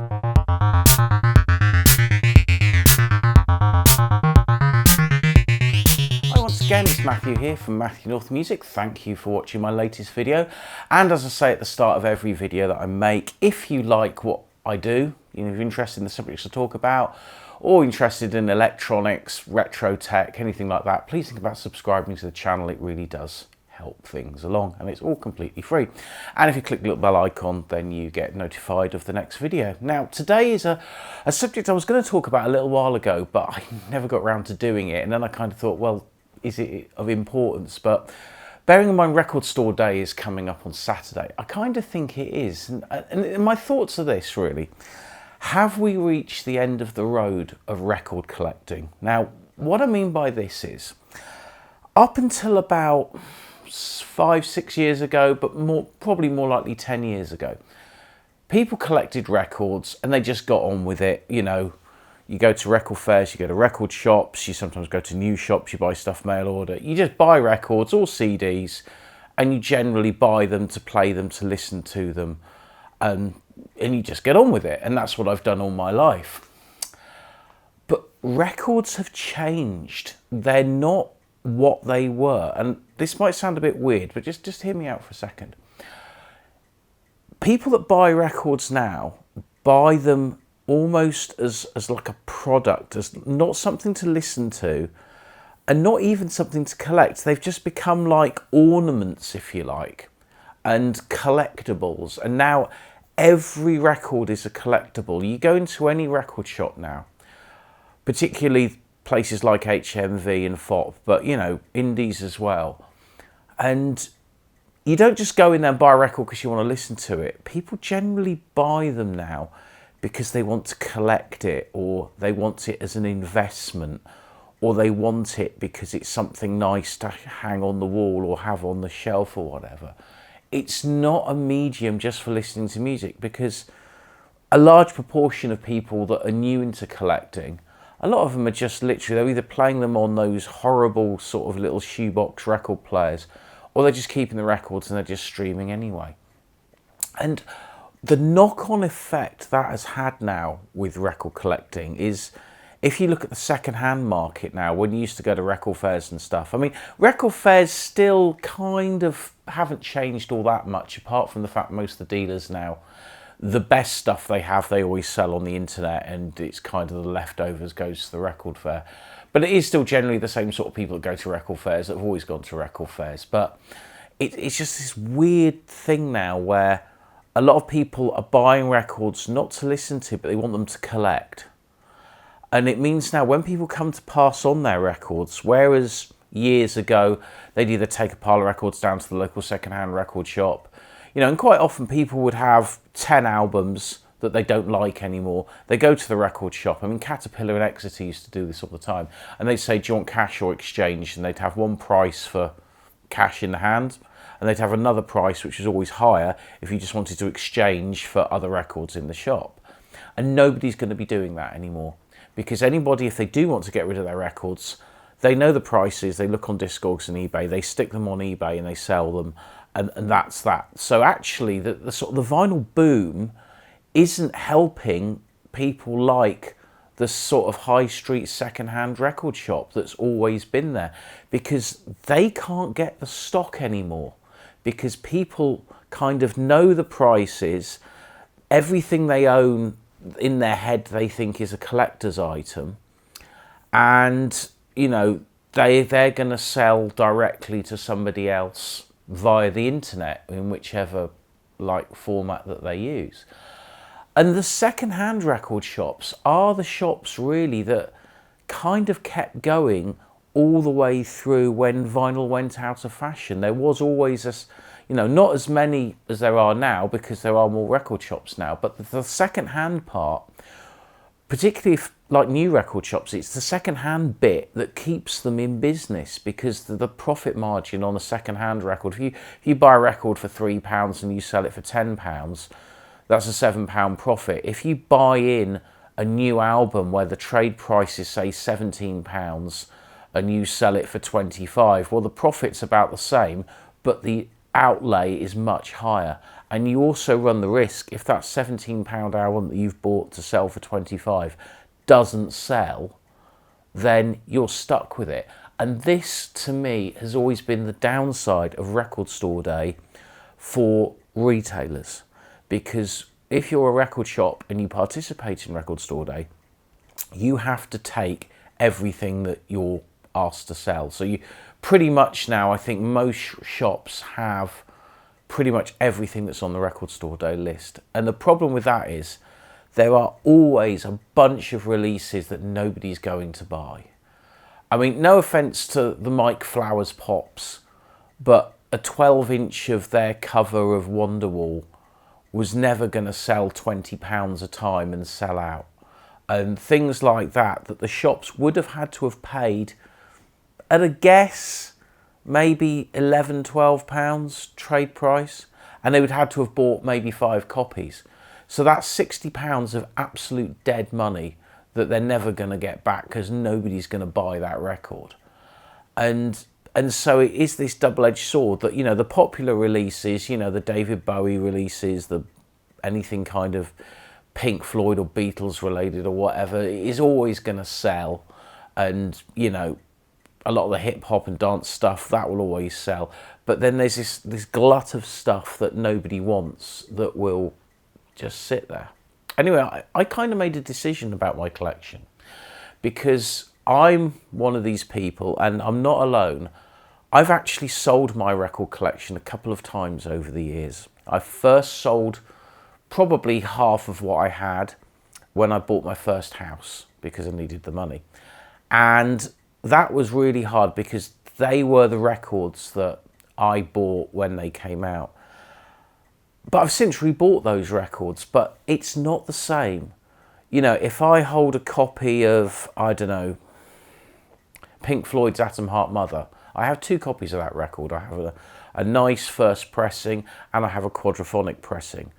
Hi once again, it's Matthew here from Matthew North Music. Thank you for watching my latest video. And as I say at the start of every video that I make, if you like what I do, if you're interested in the subjects I talk about, or interested in electronics, retro tech, anything like that, please think about subscribing to the channel. It really does help things along, and it's all completely free. And if you click the little bell icon, then you get notified of the next video. Now, today is a subject I was going to talk about a little while ago, but I never got around to doing it. And then I kind of thought, well, is it of importance? But bearing in mind Record Store Day is coming up on Saturday, I kind of think it is. And my thoughts are this, really. Have we reached the end of the road of record collecting? Now, what I mean by this is, up until about 5-6 years ago, but probably more likely 10 years ago, people collected records and they just got on with it. You know, you go to record fairs, you go to record shops, you sometimes go to new shops, you buy stuff mail order. You just buy records or CDs, and you generally buy them to play them, to listen to them, and you just get on with it. And that's what I've done all my life. But records have changed. They're not what they were. And this might sound a bit weird, but just hear me out for a second. People that buy records now buy them almost as like a product, as not something to listen to, and not even something to collect. They've just become like ornaments, if you like, and collectibles. And now every record is a collectible. You go into any record shop now, particularly places like HMV and FOP, but you know, indies as well, and you don't just go in there and buy a record because you want to listen to it. People generally buy them now because they want to collect it, or they want it as an investment, or they want it because it's something nice to hang on the wall or have on the shelf or whatever. It's not a medium just for listening to music, because a large proportion of people that are new into collecting, a lot of them are just literally, they're either playing them on those horrible sort of little shoebox record players, or they're just keeping the records and they're just streaming anyway. And the knock-on effect that has had now with record collecting is, if you look at the second-hand market now, when you used to go to record fairs and stuff, I mean, record fairs still kind of haven't changed all that much, apart from the fact most of the dealers now, the best stuff they have, they always sell on the internet, and it's kind of the leftovers goes to the record fair. But it is still generally the same sort of people that go to record fairs that have always gone to record fairs. But it's just this weird thing now where a lot of people are buying records not to listen to, but they want them to collect. And it means now when people come to pass on their records, whereas years ago they'd either take a pile of records down to the local second-hand record shop, you know, and quite often people would have 10 albums that they don't like anymore. They go to the record shop. I mean, Caterpillar and Exeter used to do this all the time. And they'd say, do you want cash or exchange? And they'd have one price for cash in the hand, and they'd have another price, which was always higher, if you just wanted to exchange for other records in the shop. And nobody's going to be doing that anymore, because anybody, if they do want to get rid of their records, they know the prices, they look on Discogs and eBay, they stick them on eBay and they sell them, and that's that. So actually, the sort of the vinyl boom isn't helping people like the sort of high street second-hand record shop that's always been there, because they can't get the stock anymore, because people kind of know the prices. Everything they own in their head they think is a collector's item, and you know, they're going to sell directly to somebody else via the internet in whichever like format that they use. And the second-hand record shops are the shops really that kind of kept going all the way through when vinyl went out of fashion. There was always a, you know, not as many as there are now because there are more record shops now, but the second-hand part, particularly if, like new record shops, it's the second-hand bit that keeps them in business, because the profit margin on a second-hand record, if you buy a record for £3 and you sell it for £10, that's a £7 profit. If you buy in a new album where the trade price is, say, £17 and you sell it for 25, well, the profit's about the same, but the outlay is much higher. And you also run the risk, if that £17 album that you've bought to sell for 25 doesn't sell, then you're stuck with it. And this, to me, has always been the downside of Record Store Day for retailers. Because if you're a record shop and you participate in Record Store Day, you have to take everything that you're asked to sell. So you pretty much now, I think most shops have pretty much everything that's on the Record Store Day list. And the problem with that is there are always a bunch of releases that nobody's going to buy. I mean, no offense to the Mike Flowers Pops, but a 12-inch of their cover of Wonderwall was never going to sell £20 a time and sell out. And things like that the shops would have had to have paid, at a guess, maybe £11, £12 trade price, and they would have to have bought maybe 5 copies. So that's £60 of absolute dead money that they're never going to get back because nobody's going to buy that record. And so it is this double-edged sword that, you know, the popular releases, you know, the David Bowie releases, anything kind of Pink Floyd or Beatles related or whatever, is always going to sell. And, you know, a lot of the hip hop and dance stuff, that will always sell. But then there's this glut of stuff that nobody wants that will just sit there. Anyway, I kind of made a decision about my collection because I'm one of these people, and I'm not alone. I've actually sold my record collection a couple of times over the years. I first sold probably half of what I had when I bought my first house because I needed the money. And that was really hard because they were the records that I bought when they came out. But I've since rebought those records, but it's not the same. You know, if I hold a copy of, I don't know, Pink Floyd's Atom Heart Mother, I have 2 copies of that record. I have a nice first pressing and I have a quadraphonic pressing.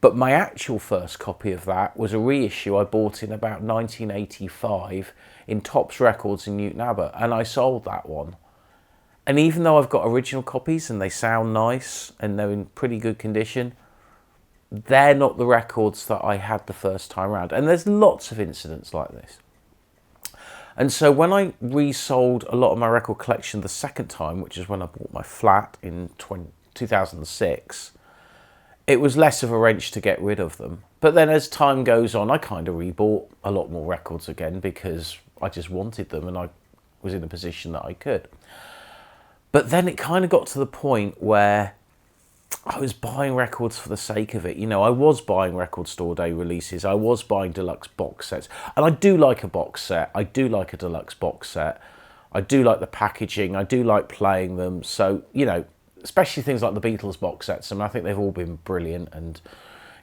But my actual first copy of that was a reissue I bought in about 1985 in Tops Records in Newton Abbot, and I sold that one. And even though I've got original copies and they sound nice and they're in pretty good condition, they're not the records that I had the first time around. And there's lots of incidents like this. And so when I resold a lot of my record collection the second time, which is when I bought my flat in 2006, it was less of a wrench to get rid of them. But then as time goes on, I kind of rebought a lot more records again because I just wanted them and I was in a position that I could. But then it kind of got to the point where I was buying records for the sake of it. You know, I was buying Record Store Day releases. I was buying deluxe box sets. And I do like a box set. I do like a deluxe box set. I do like the packaging. I do like playing them. So, you know, especially things like the Beatles box sets. I mean, I think they've all been brilliant. And,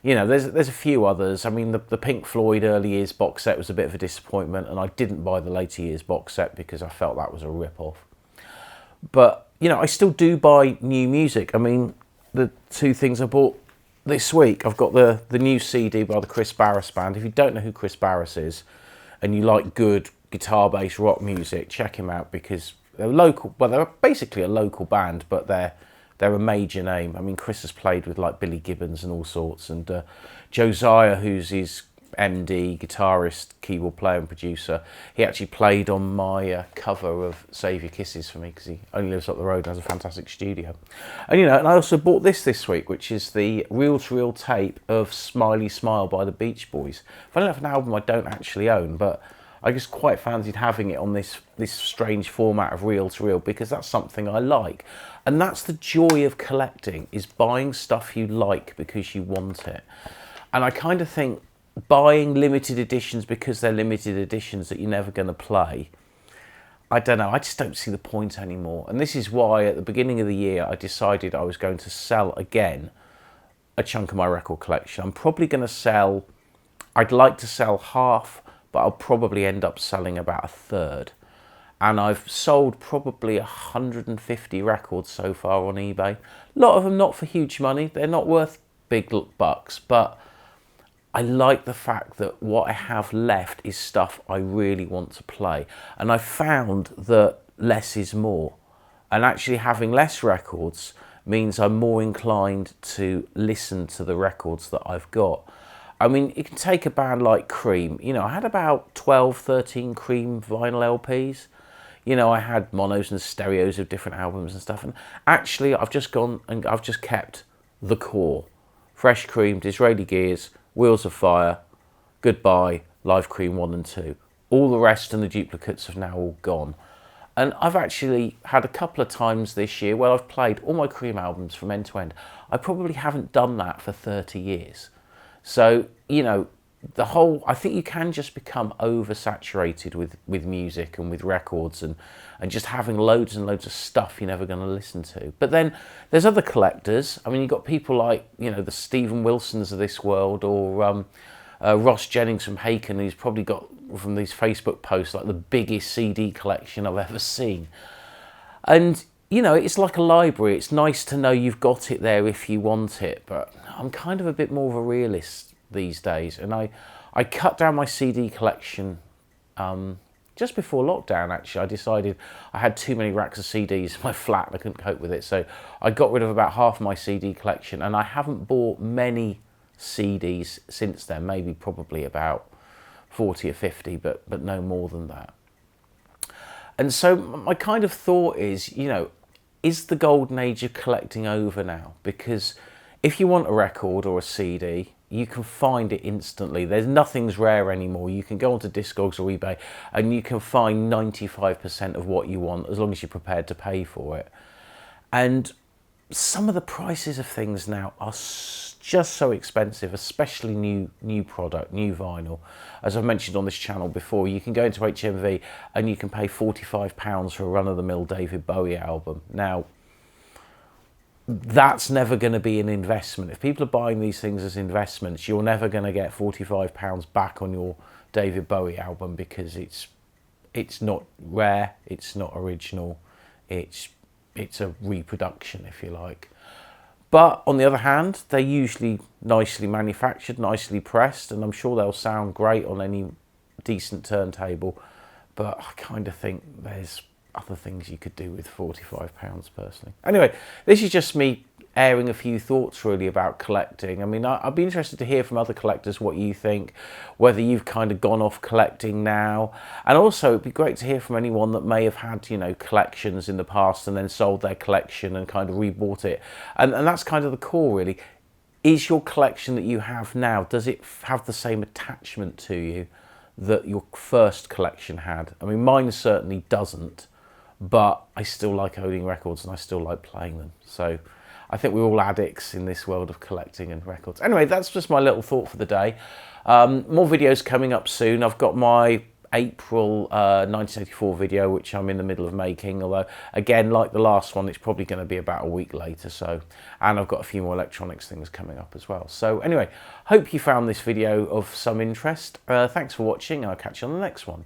you know, there's a few others. I mean, the Pink Floyd early years box set was a bit of a disappointment. And I didn't buy the later years box set because I felt that was a rip-off. But, you know, I still do buy new music. I mean, the 2 things I bought this week, I've got the new CD by the Chris Barris Band. If you don't know who Chris Barris is and you like good guitar-based rock music, check him out because they're local. Well, they're basically a local band, but they're a major name. I mean, Chris has played with like Billy Gibbons and all sorts, and Josiah, who's his MD, guitarist, keyboard player and producer, he actually played on my cover of Save Your Kisses for me because he only lives up the road and has a fantastic studio. And you know, and I also bought this week, which is the reel-to-reel tape of Smiley Smile by the Beach Boys. Funny enough, an album I don't actually own, but I just quite fancied having it on this strange format of reel-to-reel because that's something I like. And that's the joy of collecting, is buying stuff you like because you want it. And I kind of think buying limited editions because they're limited editions that you're never going to play, I don't know, I just don't see the point anymore. And this is why at the beginning of the year I decided I was going to sell again a chunk of my record collection. I'm probably going to sell, I'd like to sell half, but I'll probably end up selling about a third. And I've sold probably 150 records so far on eBay. A lot of them not for huge money, they're not worth big bucks, but I like the fact that what I have left is stuff I really want to play. And I found that less is more. And actually having less records means I'm more inclined to listen to the records that I've got. I mean, you can take a band like Cream. You know, I had about 12, 13 Cream vinyl LPs. You know, I had monos and stereos of different albums and stuff. And actually, I've just gone and I've just kept the core. Fresh Cream, Disraeli Gears, Wheels of Fire, Goodbye, Live Cream 1 and 2. All the rest and the duplicates have now all gone. And I've actually had a couple of times this year where I've played all my Cream albums from end to end. I probably haven't done that for 30 years. So, you know, I think you can just become oversaturated with music and with records and just having loads and loads of stuff you're never going to listen to. But then there's other collectors. I mean, you've got people like, you know, the Stephen Wilsons of this world, or Ross Jennings from Haken, who's probably got, from these Facebook posts, like the biggest CD collection I've ever seen. And, you know, it's like a library. It's nice to know you've got it there if you want it, but I'm kind of a bit more of a realist these days, and I cut down my CD collection just before lockdown. Actually, I decided I had too many racks of CDs in my flat and I couldn't cope with it, so I got rid of about half my CD collection, and I haven't bought many CDs since then, maybe probably about 40 or 50, but no more than that. And so my kind of thought is, you know, is the golden age of collecting over now? Because if you want a record or a CD, you can find it instantly. There's nothing's rare anymore. You can go onto Discogs or eBay and you can find 95% of what you want as long as you're prepared to pay for it. And some of the prices of things now are just so expensive, especially new product, new vinyl. As I've mentioned on this channel before, you can go into HMV and you can pay £45 for a run-of-the-mill David Bowie album. Now, that's never going to be an investment. If people are buying these things as investments, you're never going to get £45 back on your David Bowie album, because it's not rare, it's not original, it's a reproduction, if you like. But on the other hand, they're usually nicely manufactured, nicely pressed, and I'm sure they'll sound great on any decent turntable. But I kind of think there's other things you could do with £45 personally. Anyway, this is just me airing a few thoughts really about collecting. I mean, I'd be interested to hear from other collectors what you think, whether you've kind of gone off collecting now, and also it'd be great to hear from anyone that may have had, you know, collections in the past and then sold their collection and kind of rebought it. And that's kind of the core really. Is your collection that you have now, does it have the same attachment to you that your first collection had? I mean, mine certainly doesn't, but I still like owning records and I still like playing them. So I think we're all addicts in this world of collecting and records. Anyway, that's just my little thought for the day. More videos coming up soon. I've got my April 1984 video, which I'm in the middle of making, although again, like the last one, it's probably going to be about a week later. So, and I've got a few more electronics things coming up as well. So anyway, hope you found this video of some interest. Thanks for watching, and I'll catch you on the next one.